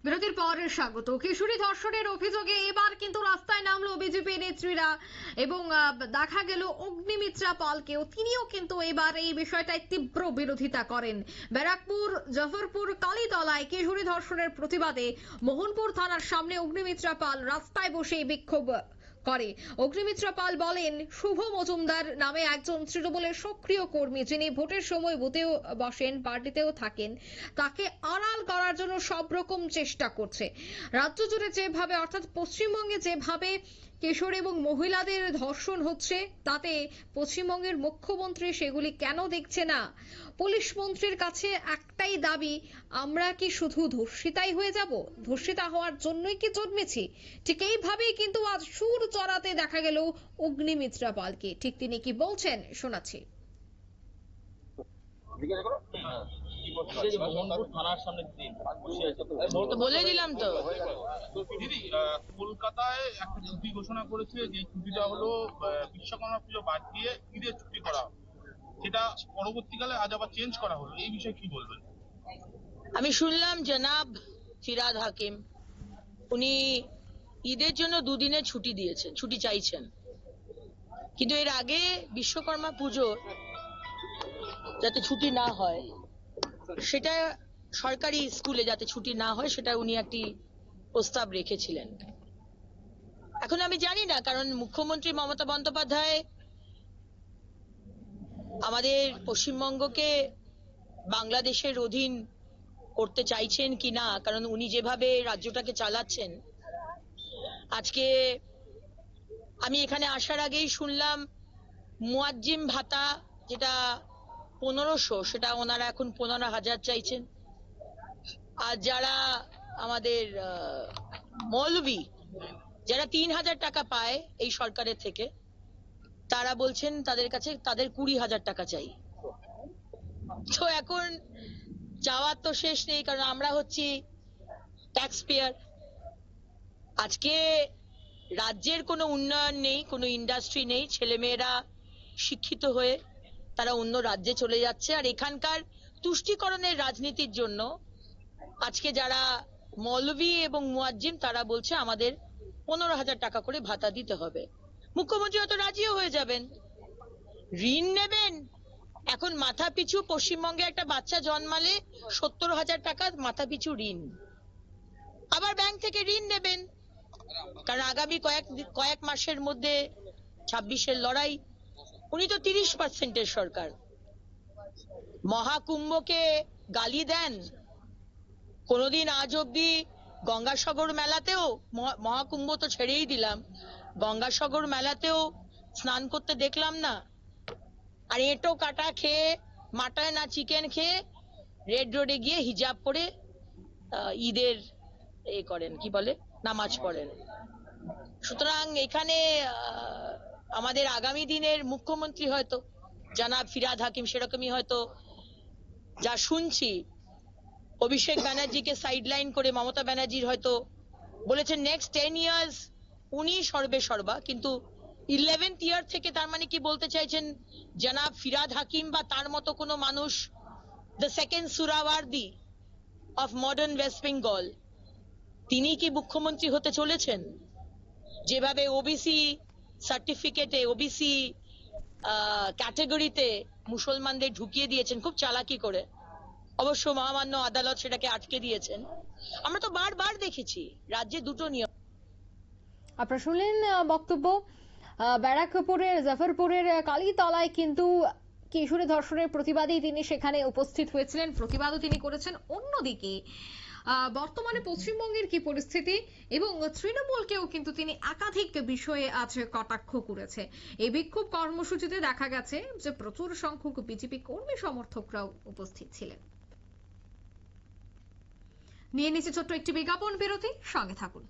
বিরতির পর স্বাগত। কিশোরী ধর্ষণের অভিযোগে এবার কিন্তু রাস্তায় নামলো বিজেপি নেত্রীরা এবং দেখা গেল অগ্নিমিত্রা পালকেও, তিনিও কিন্তু এবার এই বিষয়টায় তীব্র বিরোধিতা করেন। ব্যারাকপুর জাফরপুর কালীতলায় কিশোরী ধর্ষণের প্রতিবাদে মোহনপুর থানার সামনে অগ্নিমিত্রা পাল রাস্তায় বসে বিক্ষোভ করে। অগ্নিমিত্রা পাল বলেন, শুভ মজুমদার নামে একজন তৃণমূলের সক্রিয় কর্মী, যিনি ভোটের সময় বুথেও বসেন, পার্টিতেও থাকেন, তাকে আড়াল করার জন্য সব রকম চেষ্টা করছে। রাজ্য জুড়ে যেভাবে অর্থাৎ পশ্চিমবঙ্গে যেভাবে কিশোর এবং মহিলাদের ধর্ষণ হচ্ছে, তাতে পশ্চিমবঙ্গের মুখ্যমন্ত্রী সেগুলি কেন দেখছে না? পুলিশ মন্ত্রীর কাছে একটাই দাবি, আমরা কি শুধু ধর্ষিতাই হয়ে যাব? ধর্ষিতা হওয়ার জন্যই কি জন্মেছি? ঠিক এইভাবেই কিন্তু আজ সুর চড়াতে দেখা গেল অগ্নিমিত্রা পালকে। ঠিক তিনি কি বলছেন শোনাচ্ছি। বলে দিলাম তো দিদি, কলকাতায় একটা ছুটি ঘোষণা করেছে, যে ছুটিটা হলো বিশ্বকর্মা পুজো বাদ দিয়ে ঈদের ছুটি করা হবে। সেটা পরবর্তীকালে আজ আবার চেঞ্জ করা হলো, এই বিষয়ে কি বলবেন? আমি শুনলাম জনাব ফিরাদ হাকিম উনি ঈদের জন্য দুদিনের ছুটি দিয়েছেন, ছুটি চাইছেন, কিন্তু এর আগে বিশ্বকর্মা পুজো যাতে ছুটি না হয়, সেটা সরকারি স্কুলে যাতে ছুটি না হয়, সেটা উনি একটি প্রস্তাব রেখেছিলেন। এখন আমি জানি না, কারণ মুখ্যমন্ত্রী মমতা বন্দ্যোপাধ্যায় আমাদের পশ্চিমবঙ্গকে বাংলাদেশের অধীন করতে চাইছেন কি না, কারণ উনি যেভাবে রাজ্যটাকে চালাচ্ছেন। আজকে আমি এখানে আসার আগেই শুনলাম মুয়াজ্জিম ভাতা যেটা 1500, সেটা ওনারা এখন 15,000 চাইছেন। আর যারা আমাদের মৌলবি, যারা 3,000 টাকা পায় এই সরকারের থেকে, তারা বলছেন তাদের কাছে তাদের 20,000 টাকা চাই। তো এখন চাওয়ার তো শেষ নেই, কারণ আমরা হচ্ছি ট্যাক্স পেয়ার। আজকে রাজ্যের কোনো উন্নয়ন নেই, কোনো ইন্ডাস্ট্রি নেই, ছেলেমেয়েরা শিক্ষিত হয়ে তারা অন্য রাজ্যে চলে যাচ্ছে। আর এখানকার তুষ্টিকরণের রাজনীতির জন্য আজকে যারা মৌলবি এবং মুয়াজ্জিম, তারা বলছে আমাদের 15,000 টাকা করে ভাতা দিতে হবে। মুখ্যমন্ত্রী হয়তো রাজিও হয়ে যাবেন। ঋণ নেবেন, এখন মাথা পিছু পশ্চিমবঙ্গে একটা বাচ্চা জন্মালে 70,000 টাকা মাথা পিছু ঋণ। আবার ব্যাংক থেকে ঋণ নেবেন, কারণ আগামী কয়েক মাসের মধ্যে 26-এর লড়াই। উনি তো 30% সরকার। মহাকুম্ভকে গালি দেন, কোনোদিন আজ অব্দি গঙ্গাসাগর মেলাতেও, মহাকুম্ভ তো ছেড়েই দিলাম, গঙ্গাসাগর মেলাতেও স্নান করতে দেখলাম না। আর এঁটো কাটা খেয়ে, মাটন আর চিকেন খেয়ে রেড রোডে গিয়ে হিজাব পরে ঈদের করেন, কি বলে, নামাজ পড়েন। সুতরাং এখানে আমাদের আগামী দিনের মুখ্যমন্ত্রী হয়তো জনাব ফিরাদ হাকিম সেরকমই হয়তো, যা শুনছি, অভিষেক ব্যানার্জিকে সাইডলাইন করে মমতা ব্যানার্জির হয়তো বলেছেন নেক্সট 10 ইয়ার্স উনি সর্বে সর্বা, কিন্তু 11th ইয়ার থেকে তার মানে কি বলতে চাইছেন জনাব ফিরাদ হাকিম বা তার মতো কোনো মানুষ, the second Suhrawardy of modern West Bengal, তিনি কি মুখ্যমন্ত্রী হতে চলেছেন? যেভাবে ওবিসি সার্টিফিকেটে, ওবিসি ক্যাটাগরিতে মুসলমানদের ঢুকিয়ে দিয়েছেন খুব চালাকি করে, অবশ্য মহামান্য আদালত সেটাকে আটকে দিয়েছেন। আমরা তো বারবার দেখেছি রাজ্যে দুটো নিয়ম। আপনারা শুনলেন বক্তব্য। ব্যারাকপুরের জাফরপুরের কালীতলায় কিন্তু কিশোরী ধর্ষণের প্রতিবাদেই তিনি সেখানে উপস্থিত হয়েছিলেন, প্রতিবাদও তিনি করেছেন। অন্যদিকে বর্তমানে পশ্চিমবঙ্গের কি পরিস্থিতি এবং তৃণমূলকেও কিন্তু তিনি একাধিক বিষয়ে আজ কটাক্ষ করেছে। এই বিক্ষোভ কর্মসূচিতে দেখা গেছে যে প্রচুর সংখ্যক বিজেপি কর্মী সমর্থকরাও উপস্থিত ছিলেন। নিয়ে নিচ্ছে ছোট্ট একটি বিজ্ঞাপন বিরতি, সঙ্গে থাকুন।